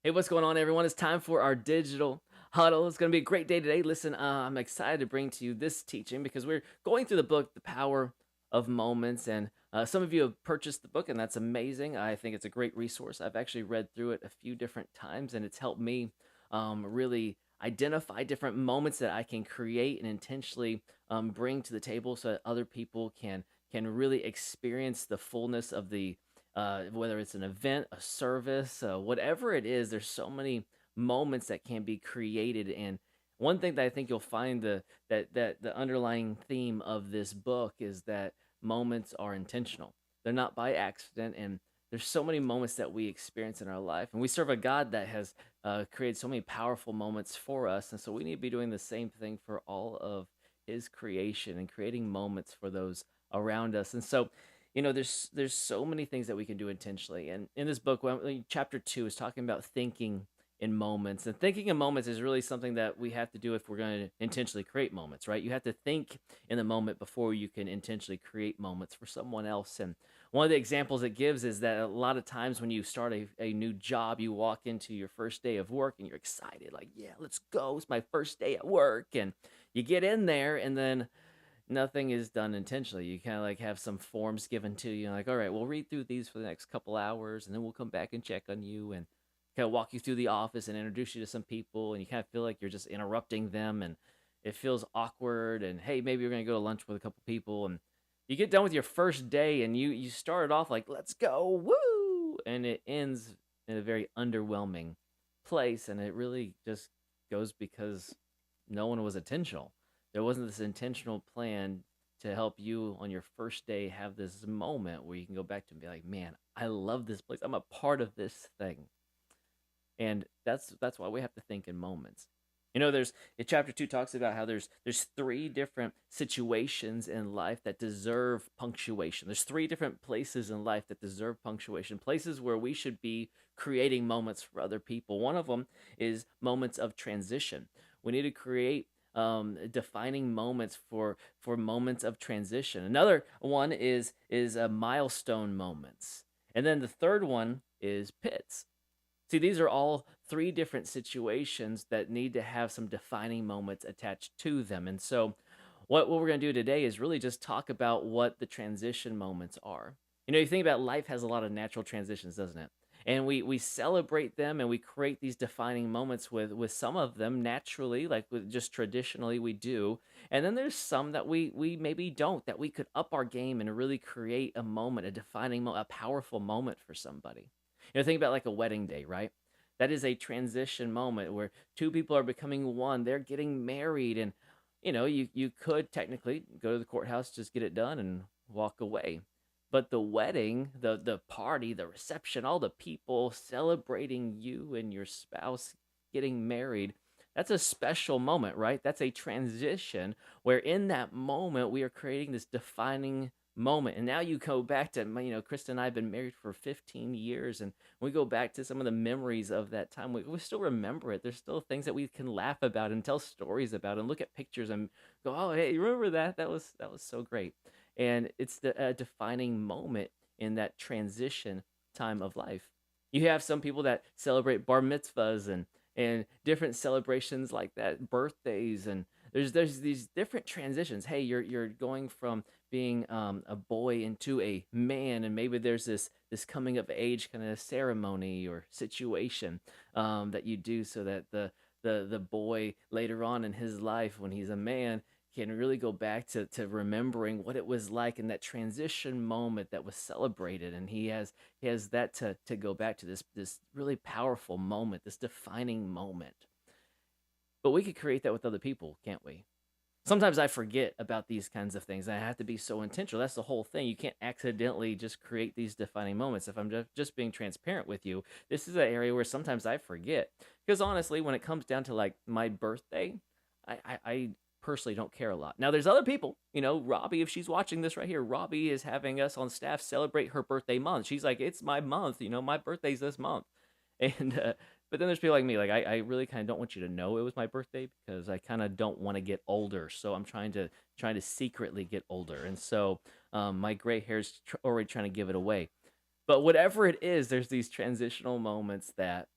Hey, what's going on, everyone? It's time for our digital huddle. It's going to be a great day today. Listen, I'm excited to bring to you this teaching because we're going through the book, The Power of Moments. And some of you have purchased the book, and that's amazing. I think it's a great resource. I've actually read through it a few different times, and it's helped me really identify different moments that I can create and intentionally bring to the table so that other people can really experience the fullness of the whether it's an event, a service, whatever it is. There's so many moments that can be created. And one thing that I think you'll find that the underlying theme of this book is that moments are intentional. They're not by accident, and there's so many moments that we experience in our life, and we serve a God that has created so many powerful moments for us, and so we need to be doing the same thing for all of His creation and creating moments for those around us. And so there's so many things that we can do intentionally. And in this book, chapter 2 is talking about thinking in moments. And thinking in moments is really something that we have to do if we're going to intentionally create moments, right? You have to think in the moment before you can intentionally create moments for someone else. And one of the examples it gives is that a lot of times when you start a new job, you walk into your first day of work and you're excited, like, yeah, let's go. It's my first day at work. And you get in there, and then nothing is done intentionally. You kind of like have some forms given to you, like, all right, we'll read through these for the next couple hours, and then we'll come back and check on you and kind of walk you through the office and introduce you to some people. And you kind of feel like you're just interrupting them, and it feels awkward. And hey, maybe you're going to go to lunch with a couple people, and you get done with your first day, and you started off like, let's go, woo, and it ends in a very underwhelming place. And it really just goes because no one was intentional. There wasn't this intentional plan to help you on your first day have this moment where you can go back to and be like, man, I love this place. I'm a part of this thing. And that's why we have to think in moments. There's in chapter 2 talks about how there's three different situations in life that deserve punctuation. There's three different places in life that deserve punctuation, places where we should be creating moments for other people. One of them is moments of transition. We need to create defining moments for moments of transition. Another one is milestone moments, and then the third one is pits. See, these are all three different situations that need to have some defining moments attached to them. And so, what we're going to do today is really just talk about what the transition moments are. You think about life has a lot of natural transitions, doesn't it? And we celebrate them and we create these defining moments with some of them naturally, like with just traditionally we do. And then there's some that we maybe don't, that we could up our game and really create a moment, a defining a powerful moment for somebody. Think about like a wedding day, right? That is a transition moment where two people are becoming one. They're getting married, and you could technically go to the courthouse, just get it done, and walk away. But the wedding, the party, the reception, all the people celebrating you and your spouse getting married, that's a special moment, right? That's a transition where in that moment we are creating this defining moment. And now you go back to Krista and I have been married for 15 years, and we go back to some of the memories of that time. We still remember it. There's still things that we can laugh about and tell stories about and look at pictures and go, oh, hey, you remember that? That was so great. And it's the defining moment in that transition time of life. You have some people that celebrate bar mitzvahs and different celebrations like that, birthdays, and there's these different transitions. Hey, you're going from being a boy into a man, and maybe there's this coming of age kind of ceremony or situation that you do so that the boy later on in his life when he's a man can really go back to remembering what it was like in that transition moment that was celebrated, and he has that to go back to this really powerful moment, this defining moment. But we could create that with other people, can't we? Sometimes I forget about these kinds of things. I have to be so intentional. That's the whole thing. You can't accidentally just create these defining moments. If I'm just being transparent with you, this is an area where sometimes I forget. Because honestly, when it comes down to like my birthday, I personally don't care a lot. Now, there's other people, Robbie, if she's watching this right here, Robbie is having us on staff celebrate her birthday month. She's like, it's my month, my birthday's this month. And but then there's people like me, like I really kind of don't want you to know it was my birthday because I kind of don't want to get older. So I'm trying to secretly get older, and so my gray hair's already trying to give it away. But whatever it is, there's these transitional moments that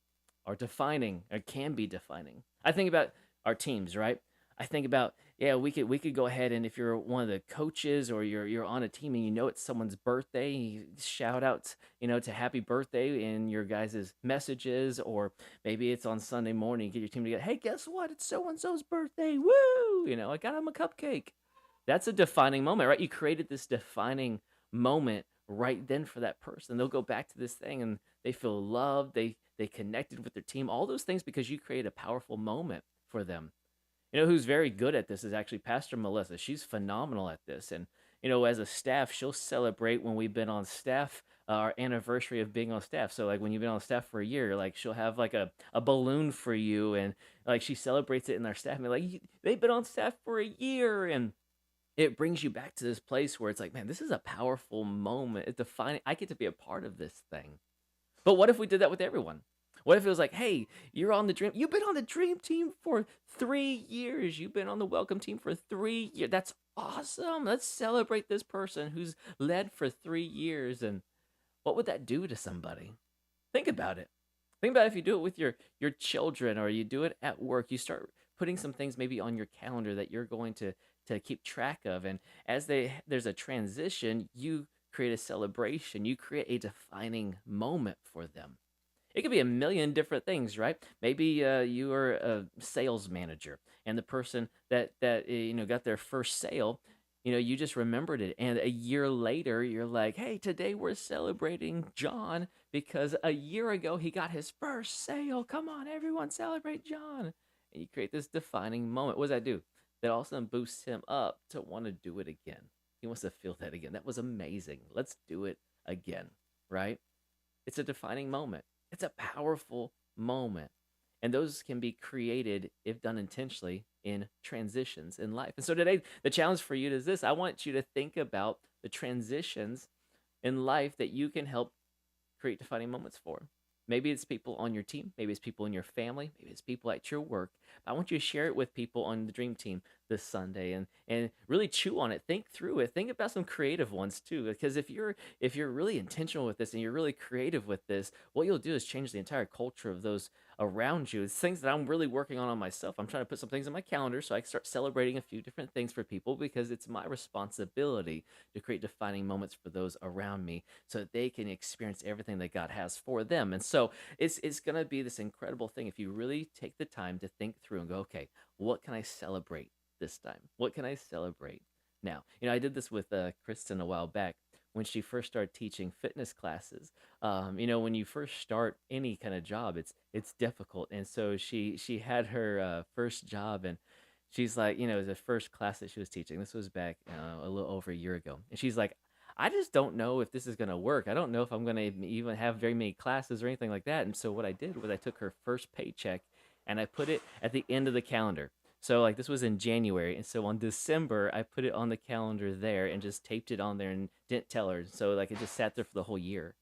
are defining or can be defining. I think about our teams, right? I think about, yeah, we could go ahead, and if you're one of the coaches or you're on a team and you know it's someone's birthday, you shout out, to happy birthday in your guys' messages, or maybe it's on Sunday morning, you get your team together. Hey, guess what? It's so and so's birthday. Woo! I got him a cupcake. That's a defining moment, right? You created this defining moment right then for that person. They'll go back to this thing and they feel loved. They connected with their team. All those things because you create a powerful moment for them. Who's very good at this is actually Pastor Melissa. She's phenomenal at this. And, as a staff, she'll celebrate when we've been on staff, our anniversary of being on staff. So, like, when you've been on staff for a year, like, she'll have, like, a balloon for you. And, like, she celebrates it in our staff. And, like, they've been on staff for a year. And it brings you back to this place where it's like, man, this is a powerful moment. It's defining. I get to be a part of this thing. But what if we did that with everyone? What if it was like, hey, you've been on the dream team for 3 years. You've been on the welcome team for 3 years. That's awesome. Let's celebrate this person who's led for 3 years. And what would that do to somebody? Think about it. Think about if you do it with your children, or you do it at work. You start putting some things maybe on your calendar that you're going to keep track of. And as there's a transition, you create a celebration. You create a defining moment for them. It could be a million different things, right? Maybe you are a sales manager, and the person that got their first sale, you just remembered it, and a year later, you're like, "Hey, today we're celebrating John because a year ago he got his first sale. Come on, everyone, celebrate John!" And you create this defining moment. What does that do? That also boosts him up to want to do it again. He wants to feel that again. That was amazing. Let's do it again, right? It's a defining moment. It's a powerful moment. And those can be created, if done intentionally, in transitions in life. And so today, the challenge for you is this: I want you to think about the transitions in life that you can help create defining moments for. Maybe it's people on your team, maybe it's people in your family, maybe it's people at your work. I want you to share it with people on the dream team this Sunday, and really chew on it, think through it, think about some creative ones too. Because if you're really intentional with this and you're really creative with this, what you'll do is change the entire culture of those around you. It's things that I'm really working on myself. I'm trying to put some things in my calendar so I can start celebrating a few different things for people, because it's my responsibility to create defining moments for those around me so that they can experience everything that God has for them. And so it's going to be this incredible thing if you really take the time to think through and go, okay, what can I celebrate this time? What can I celebrate now? I did this with Kristen a while back when she first started teaching fitness classes. When you first start any kind of job, it's difficult. And so she had her first job, and she's like, it was the first class that she was teaching. This was back a little over a year ago. And she's like, I just don't know if this is going to work. I don't know if I'm going to even have very many classes or anything like that. And so what I did was I took her first paycheck and I put it at the end of the calendar. So like this was in January, and so on December I put it on the calendar there and just taped it on there and didn't tell her. So like it just sat there for the whole year.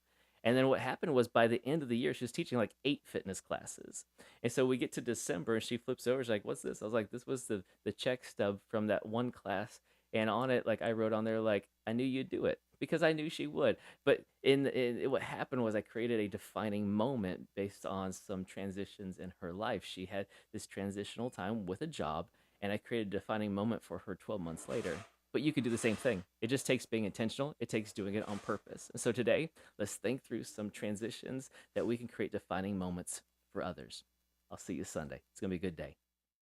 And then what happened was by the end of the year she was teaching like 8 fitness classes. And so we get to December and she flips over, she's like, "What's this?" I was like, "This was the check stub from that one class." And on it, like I wrote on there, like, "I knew you'd do it," because I knew she would. But what happened was I created a defining moment based on some transitions in her life. She had this transitional time with a job, and I created a defining moment for her 12 months later. But you could do the same thing. It just takes being intentional. It takes doing it on purpose. And so today, let's think through some transitions that we can create defining moments for others. I'll see you Sunday. It's going to be a good day.